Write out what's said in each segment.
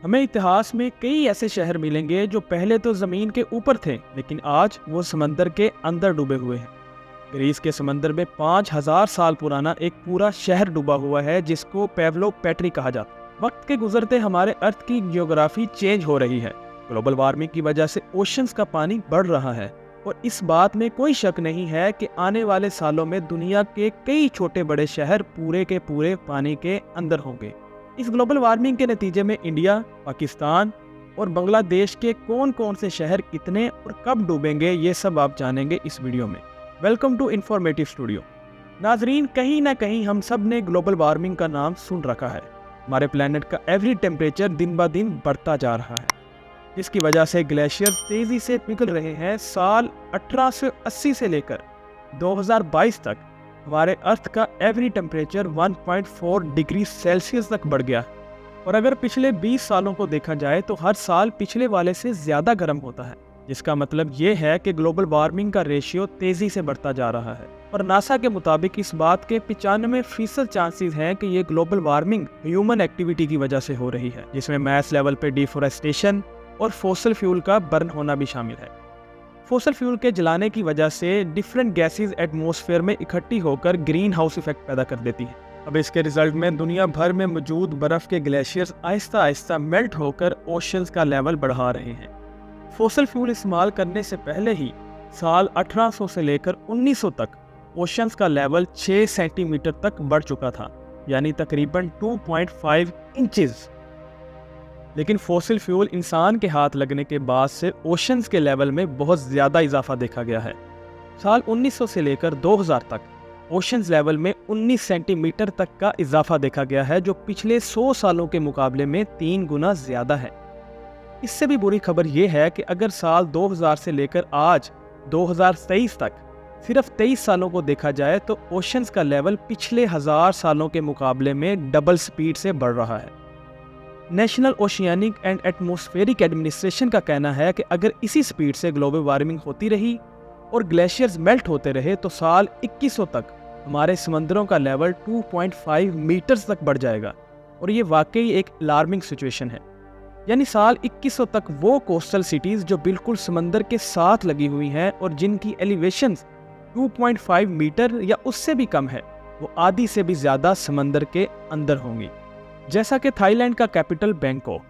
हमें इतिहास में कई ऐसे शहर मिलेंगे जो पहले तो ज़मीन के ऊपर थे, लेकिन आज वो समंदर के अंदर डूबे हुए हैं। ग्रीस के समंदर में 5000 साल पुराना एक पूरा शहर डूबा हुआ है, जिसको पेवलो पेट्री कहा जाता है। वक्त के गुजरते हमारे अर्थ की जियोग्राफी चेंज हो रही है। ग्लोबल वार्मिंग की वजह से ओशंस का पानी बढ़ रहा है और इस बात में कोई शक नहीं है कि आने वाले सालों में दुनिया के कई छोटे बड़े शहर पूरे के पूरे पानी के अंदर होंगे। इस ग्लोबल वार्मिंग के नतीजे में इंडिया, पाकिस्तान और बांग्लादेश के कौन कौन से शहर कितने और कब डूबेंगे, ये सब आप जानेंगे इस वीडियो में। Welcome to informative studio. नाजरीन, कहीं ना कहीं हम सब ने ग्लोबल वार्मिंग का नाम सुन रखा है। हमारे प्लेनेट का एवरेज टेम्परेचर दिन ब दिन बढ़ता जा रहा है, जिसकी वजह से ग्लेशियर तेजी से पिघल रहे हैं। साल 1880 से लेकर 2022 तक हमारे अर्थ का एवरेज टेम्परेचर 1.4 डिग्री सेल्सियस तक बढ़ गया। और अगर पिछले 20 सालों को देखा जाए तो हर साल पिछले वाले से ज़्यादा गर्म होता है, जिसका मतलब ये है कि ग्लोबल वार्मिंग का रेशियो तेज़ी से बढ़ता जा रहा है। और नासा के मुताबिक इस बात के 95% चांसेस हैं कि ये ग्लोबल वार्मिंग ह्यूमन एक्टिविटी की वजह से हो रही है, जिसमें मैस लेवल पे डिफोरेस्टेशन और फॉसिल फ्यूल का बर्न होना भी शामिल है। फॉसिल फ्यूल के जलाने की वजह से डिफरेंट गैसेस एटमॉस्फेयर में इकट्ठी होकर ग्रीन हाउस इफेक्ट पैदा कर देती है। अब इसके रिजल्ट में दुनिया भर में मौजूद बर्फ के ग्लेशियर्स आहिस्ता आहिस्ता मेल्ट होकर ओशंस का लेवल बढ़ा रहे हैं। फॉसिल फ्यूल इस्तेमाल करने से पहले ही साल 1800 से लेकर 1900 तक ओशंस का लेवल 6 सेंटीमीटर तक बढ़ चुका था, यानी तकरीबन 2.5 इंचेस। लेकिन फॉसिल फ्यूल इंसान के हाथ लगने के बाद से ओशंस के लेवल में बहुत ज़्यादा इजाफा देखा गया है। साल 1900 से लेकर 2000 तक ओशंस लेवल में 19 सेंटीमीटर तक का इजाफा देखा गया है, जो पिछले 100 सालों के मुकाबले में 3 गुना ज़्यादा है। इससे भी बुरी खबर यह है कि अगर साल 2000 से लेकर आज 2023 तक सिर्फ 23 सालों को देखा जाए तो ओशंस का लेवल पिछले 1000 सालों के मुकाबले में डबल स्पीड से बढ़ रहा है। National oceanic and atmospheric administration का कहना है कि अगर इसी स्पीड से ग्लोबल वार्मिंग होती रही और ग्लेशियर्स मेल्ट होते रहे तो साल 2100 तक हमारे समंदरों का लेवल 2.5 मीटर्स तक बढ़ जाएगा। और ये वाकई एक अलार्मिंग सिचुएशन है। यानी साल 2100 तक वो कोस्टल सिटीज़ जो बिल्कुल समंदर के साथ लगी हुई हैं और जिनकी एलिवेशंस 2.5 मीटर या उससे भी कम है, वो आधी से भी ज़्यादा समंदर के अंदर होंगी। जैसा कि थाईलैंड का कैपिटल बैंकॉक,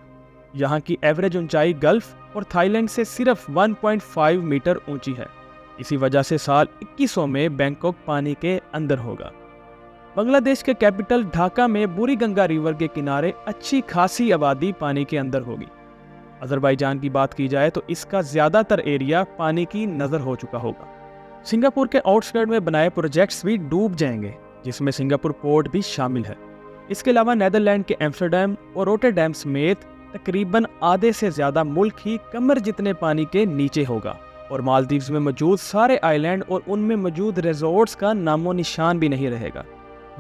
यहाँ की एवरेज ऊंचाई गल्फ और थाईलैंड से सिर्फ 1.5 मीटर ऊंची है। इसी वजह से साल 2100 में बैंकॉक पानी के अंदर होगा। बांग्लादेश के कैपिटल ढाका में बुरी गंगा रिवर के किनारे अच्छी खासी आबादी पानी के अंदर होगी। अजरबैजान की बात की जाए तो इसका ज़्यादातर एरिया पानी की नज़र हो चुका होगा। सिंगापुर के आउटस्कर्ट में बनाए प्रोजेक्ट्स भी डूब जाएंगे, जिसमें सिंगापुर पोर्ट भी शामिल है। इसके अलावा नेदरलैंड के एम्स्टर्डम और रोटरडैम समेत तकरीबन आधे से ज़्यादा मुल्क ही कमर जितने पानी के नीचे होगा। और मालदीव्स में मौजूद सारे आइलैंड और उनमें मौजूद रिजॉर्ट्स का नामो निशान भी नहीं रहेगा।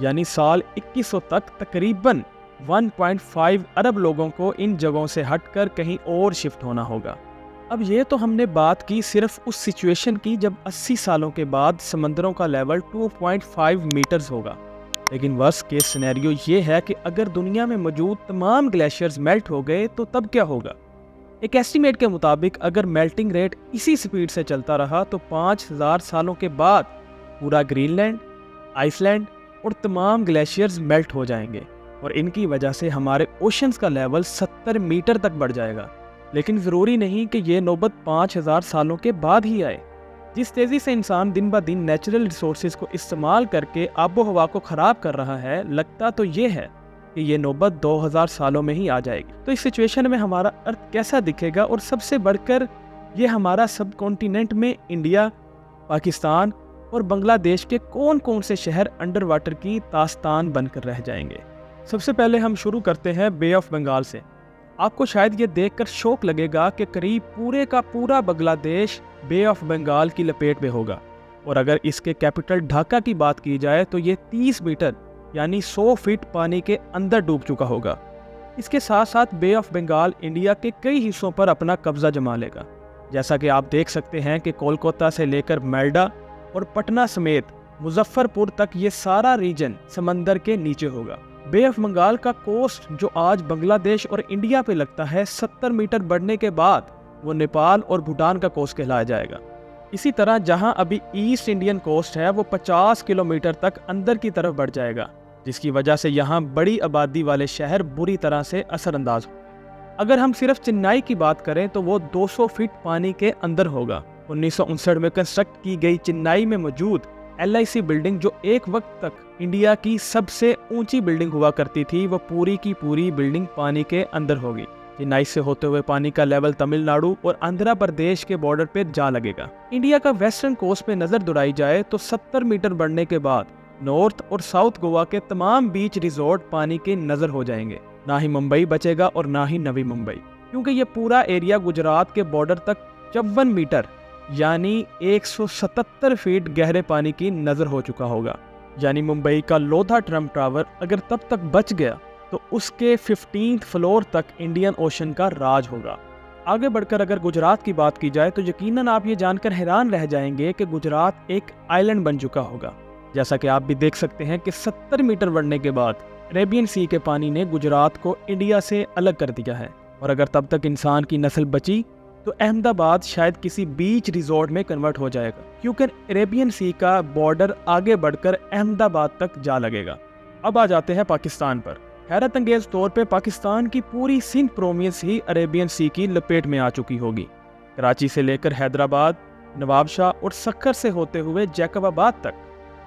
यानी साल 2100 तक तकरीबन 1.5 अरब लोगों को इन जगहों से हटकर कहीं और शिफ्ट होना होगा। अब ये तो हमने बात की सिर्फ उस सिचुएशन की जब 80 सालों के बाद समंदरों का लेवल 2.5 मीटर्स होगा। लेकिन वर्स्ट केस सिनेरियो ये है कि अगर दुनिया में मौजूद तमाम ग्लेशियर्स मेल्ट हो गए तो तब क्या होगा। एक एस्टीमेट के मुताबिक अगर मेल्टिंग रेट इसी स्पीड से चलता रहा तो 5000 सालों के बाद पूरा ग्रीनलैंड, आइसलैंड और तमाम ग्लेशियर्स मेल्ट हो जाएंगे और इनकी वजह से हमारे ओशंस का लेवल 70 मीटर तक बढ़ जाएगा। लेकिन ज़रूरी नहीं कि ये नौबत 5000 सालों के बाद ही आए। जिस तेज़ी से इंसान दिन ब दिन नेचुरल रिसोर्सेज को इस्तेमाल करके आबो हवा को ख़राब कर रहा है, लगता तो ये है कि ये नौबत 2000 सालों में ही आ जाएगी। तो इस सिचुएशन में हमारा अर्थ कैसा दिखेगा, और सबसे बढ़कर ये हमारा सब कॉन्टिनेंट में इंडिया, पाकिस्तान और बांग्लादेश के कौन कौन से शहर अंडर वाटर की दास्तान बनकर रह जाएंगे। सबसे पहले हम शुरू करते हैं बे ऑफ बंगाल से। आपको शायद ये देखकर शौक लगेगा कि करीब पूरे का पूरा बांग्लादेश बे ऑफ बंगाल की लपेट में होगा। और अगर इसके कैपिटल ढाका की बात की जाए तो ये 30 मीटर यानी 100 फीट पानी के अंदर डूब चुका होगा। इसके साथ साथ बे ऑफ बंगाल इंडिया के कई हिस्सों पर अपना कब्जा जमा लेगा। जैसा कि आप देख सकते हैं कि कोलकाता से लेकर माल्डा और पटना समेत मुजफ्फरपुर तक ये सारा रीजन समंदर के नीचे होगा। बे ऑफ बंगाल का कोस्ट जो आज बांग्लादेश और इंडिया पे लगता है, 70 मीटर बढ़ने के बाद वो नेपाल और भूटान का कोस्ट कहलाया जाएगा। इसी तरह जहां अभी ईस्ट इंडियन कोस्ट है वो 50 किलोमीटर तक अंदर की तरफ बढ़ जाएगा, जिसकी वजह से यहाँ बड़ी आबादी वाले शहर बुरी तरह से असरअंदाज हो। अगर हम सिर्फ चेन्नई की बात करें तो वो 200 फीट पानी के अंदर होगा। 1959 में कंस्ट्रक्ट की गई चेन्नई में मौजूद LIC बिल्डिंग, जो एक वक्त तक इंडिया की सबसे ऊंची बिल्डिंग हुआ करती थी, वो पूरी की पूरी बिल्डिंग पानी के अंदर होगी। चेन्नई से होते हुए पानी का लेवल तमिलनाडु और आंध्र प्रदेश के बॉर्डर पे जा लगेगा। इंडिया का वेस्टर्न कोस्ट पे नजर दौड़ाई जाए तो 70 मीटर बढ़ने के बाद नॉर्थ और साउथ गोवा के तमाम बीच रिजॉर्ट पानी के नजर हो जाएंगे। ना ही मुंबई बचेगा और ना ही नवी मुंबई, क्योंकि ये पूरा एरिया गुजरात के बॉर्डर तक 54 मीटर यानी 177 फीट गहरे पानी की नजर हो चुका होगा। यानी मुंबई का लोधा ट्रम्प टावर अगर तब तक बच गया तो उसके 15th फ्लोर तक इंडियन ओशन का राज होगा। आगे बढ़कर अगर गुजरात की बात की जाए तो यकीनन आप ये जानकर हैरान रह जाएंगे कि गुजरात एक आइलैंड बन चुका होगा। जैसा कि आप भी देख सकते हैं कि 70 मीटर बढ़ने के बाद अरेबियन सी के पानी ने गुजरात को इंडिया से अलग कर दिया है। और अगर तब तक इंसान की नस्ल बची तो अहमदाबाद शायद किसी बीच रिजॉर्ट में कन्वर्ट हो जाएगा, क्योंकि अरेबियन सी का बॉर्डर आगे बढ़कर अहमदाबाद तक जा लगेगा। अब आ जाते हैं पाकिस्तान पर। हैरत अंगेज तौर पे पाकिस्तान की पूरी सिंध प्रोविंस ही अरेबियन सी की लपेट में आ चुकी होगी। कराची से लेकर हैदराबाद, नवाबशाह और सक्खर से होते हुए जैकबाबाद तक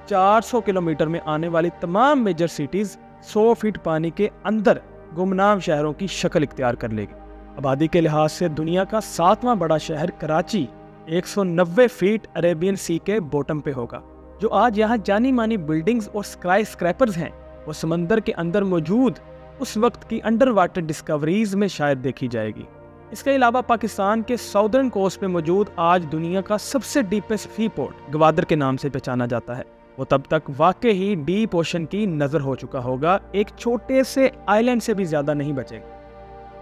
400 किलोमीटर में आने वाली तमाम मेजर सिटीज 100 फीट पानी के अंदर गुमनाम शहरों की शक्ल इख्तियार कर लेगी। आबादी के लिहाज से दुनिया का 7वां बड़ा शहर कराची 190 फीट अरेबियन सी के बॉटम पे होगा। जो आज यहाँ जानी मानी बिल्डिंग्स और स्काई स्क्रैपर्स हैं, वो समंदर के अंदर मौजूद उस वक्त की अंडर वाटर डिस्कवरीज में शायद देखी जाएगी। इसके अलावा पाकिस्तान के साउदर्न कोस्ट पे मौजूद आज दुनिया का सबसे डीपेस्ट सी पोर्ट गवादर के नाम से पहचाना जाता है, वो तब तक वाकई ही डीप ओशन की नज़र हो चुका होगा। एक छोटे से आइलैंड से भी ज़्यादा नहीं बचेगा।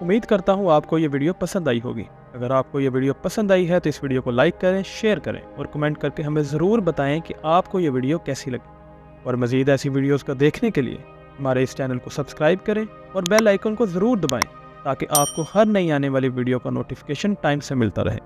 उम्मीद करता हूँ आपको ये वीडियो पसंद आई होगी। अगर आपको ये वीडियो पसंद आई है तो इस वीडियो को लाइक करें, शेयर करें और कमेंट करके हमें ज़रूर बताएं कि आपको ये वीडियो कैसी लगी। और मज़ीद ऐसी वीडियोज़ को देखने के लिए हमारे इस चैनल को सब्सक्राइब करें और बेल आइकन को ज़रूर दबाएँ, ताकि आपको हर नई आने वाली वीडियो का नोटिफिकेशन टाइम से मिलता रहे।